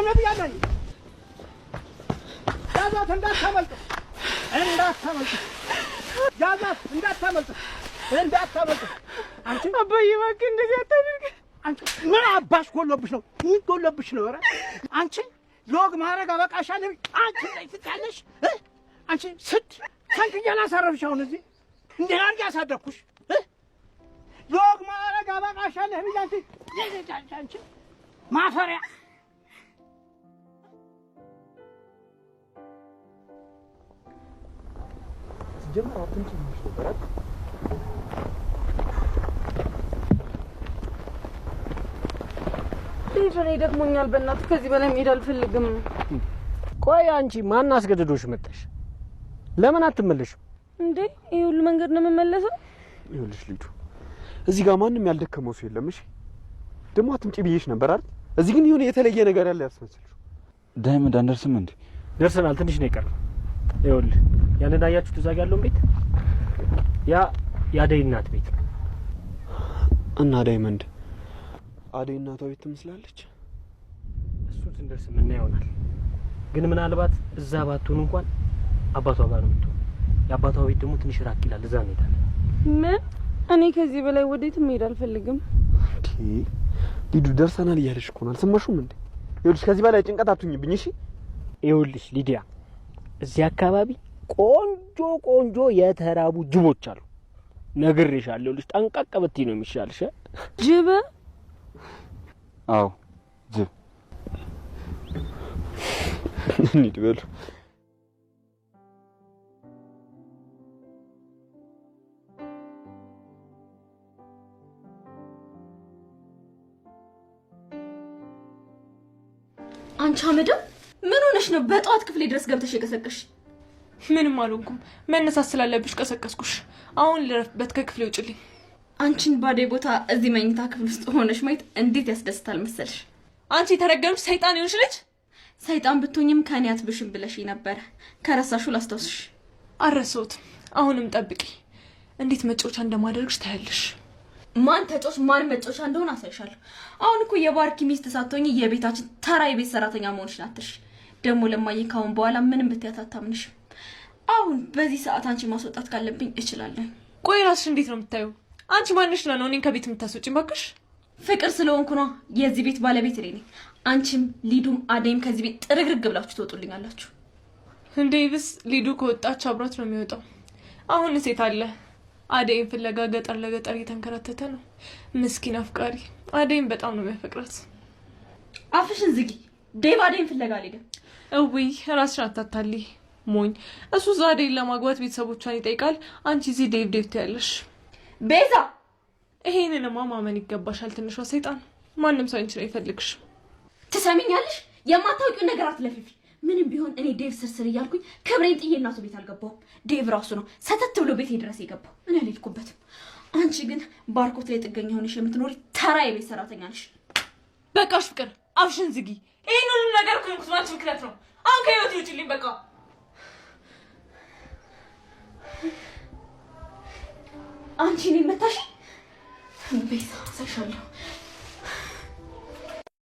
ነው ብያለሁ። ያዛት እንዳታመልጥ ያዛት እንዳታመልጥ አንቺ አባዬ እባክህ እንደዚህ አታድርግ። አንቺ ምን አባሽ ጎሎብሽ ነው? ምን ጎሎብሽ ነው? ኧረ አንቺ ሎግ ማረግ አበቃሻል። አንቺ ላይ ትታለሽ። አንቺ ስድ ታንክያና ሳረፍሽ አሁን እዚህ እንዴ አርጋ ያሳደኩሽ ሎግ ማረግ አበቃሻል። አንቺ ማፈሪያ ጀመር አጥንት ይሽበራት ሊድሬ ደክሞኛል። በእናትህ ከዚህ በላይ መሄድ አልፈልግም። ቆይ አንቺ ማን አስገድዶሽ መጣሽ? ለምን አትመለሽም እንዴ? ይሄ ሁሉ መንገድ ነው የምመለሰው? ይኸውልሽ ልጁ እዚህ ጋር ማንንም ያልደከመው ሰው የለም። እሺ ደግሞ አትምጪ ብዬሽ ነበር አይደል? እዚህ ግን የሆነ የተለየ ነገር ያለ ያስመስልሽ። ዳይመንድ አንደርስም እንዴ? ደርሰናል። ትንሽ ነው የቀረው። ይኸውልህ ያንን አያችሁት? እዛ ጋር ያለውን ቤት የአደይ እናት ቤት እና ዳይመንድ አደይ እናቷ ቤት ትመስላለች። እሱን ስንደርስ ምን ይሆናል? ግን ምናልባት እዛ ባትሆን እንኳን አባቷ ጋር ነው የምትሆን። የአባቷ ቤት ደግሞ ትንሽ ራቅ ይላል። እዛ እንሄዳለን። ምን? እኔ ከዚህ በላይ ወዴትም መሄድ አልፈልግም። ሊዱ ደርሰናል እያለሽ እኮ ነው። አልሰማሽውም እንዴ? ይኸውልሽ ከዚህ በላይ ጭንቀት አትሁኝብኝ እሺ? ይኸውልሽ ሊዲያ እዚህ አካባቢ ቆንጆ የተራቡ ጅቦች አሉ። ነግሬሻለሁ። ልጅ ጠንቀቅ ብትይ ነው የሚሻልሽ። ጅብ? አዎ ጅብ። እንሂድ በሉ። አንቺ አመደም ምን ሆነሽ ነው በጧት ክፍሌ ድረስ ገብተሽ የቀሰቀሽ? ምንም አልሆንኩም። መነሳት ስላለብሽ ቀሰቀስኩሽ። አሁን ልረፍበት፣ ከክፍሌ ውጭልኝ። አንቺን ባዴ ቦታ እዚህ መኝታ ክፍል ውስጥ ሆነሽ ማየት እንዴት ያስደስታል መሰልሽ? አንቺ የተረገምሽ ሰይጣን ይሆንሽ ልጅ። ሰይጣን ብትሆኝም ከኔ አትብሽም ብለሽ ነበር። ከረሳሹ ላስታውስሽ። አረሳሁትም። አሁንም ጠብቂ። እንዴት መጫወቻ እንደማደርግሽ ታያለሽ። ማን ተጫዋች ማን መጫወቻ እንደሆነ አሳይሻለሁ። አሁን እኮ የባርኪ ሚስት ሳትሆኚ የቤታችን ተራ የቤት ሰራተኛ መሆንሽን አትርሽ። ደግሞ ለማየ ካሁን በኋላ ምንም ብትያት አታምንሽም። አሁን በዚህ ሰዓት አንቺ ማስወጣት ካለብኝ እችላለሁ። ቆይ ራስሽ እንዴት ነው የምታዩ? አንቺ ማንሽ ነው እኔን ከቤት የምታስወጪኝ? ባክሽ ፍቅር ስለሆንኩ ነው የዚህ ቤት ባለቤት እኔ ነኝ። አንቺም ሊዱም አደይም ከዚህ ቤት ጥርግርግ ብላችሁ ትወጡልኛላችሁ። እንዴ ብስ ሊዱ ከወጣች አብራት ነው የሚወጣው። አሁን ሴት አለ አደይን ፍለጋ ገጠር ለገጠር እየተንከራተተ ነው። ምስኪን አፍቃሪ። አደይን በጣም ነው የሚያፈቅራት። አፍሽን ዝጊ። ዴቭ አደይን ፍለጋ አልሄደም። እውይ ራስሽን አታታልይ ሞኝ። እሱ አደይን ለማግባት ቤተሰቦቿን ይጠይቃል። አንቺ እዚህ ዴቭ ትያለሽ። ቤዛ ይሄንንማ ማመን ይገባሻል። ትንሿ ሰይጣን። ማንም ሰው አንቺን አይፈልግሽ። ትሰሚኛለሽ? የማታውቂው ነገር አትለፍልፊ። ምንም ቢሆን እኔ ዴቭ ስርስር እያልኩኝ ክብሬን ጥዬ እናቱ ቤት አልገባሁም። ዴቭ ራሱ ነው ሰተት ብሎ ቤቴ ድረስ የገባው። እኔ አልሄድኩበትም። አንቺ ግን ባርኮት ላይ ጥገኛ ሆነሽ የምትኖሪ ተራ የቤት ሰራተኛ ነሽ። በቃሽ ፍቅር፣ አፍሽን ዝጊ። ይሄን ሁሉ ነገር እኮ የምትሆነው አንቺ ምክንያት ነው። አሁን ከህይወት ይውጪልኝ በቃ። አንቺ እኔን መታሽ? ቤዛ ሰሻለሁ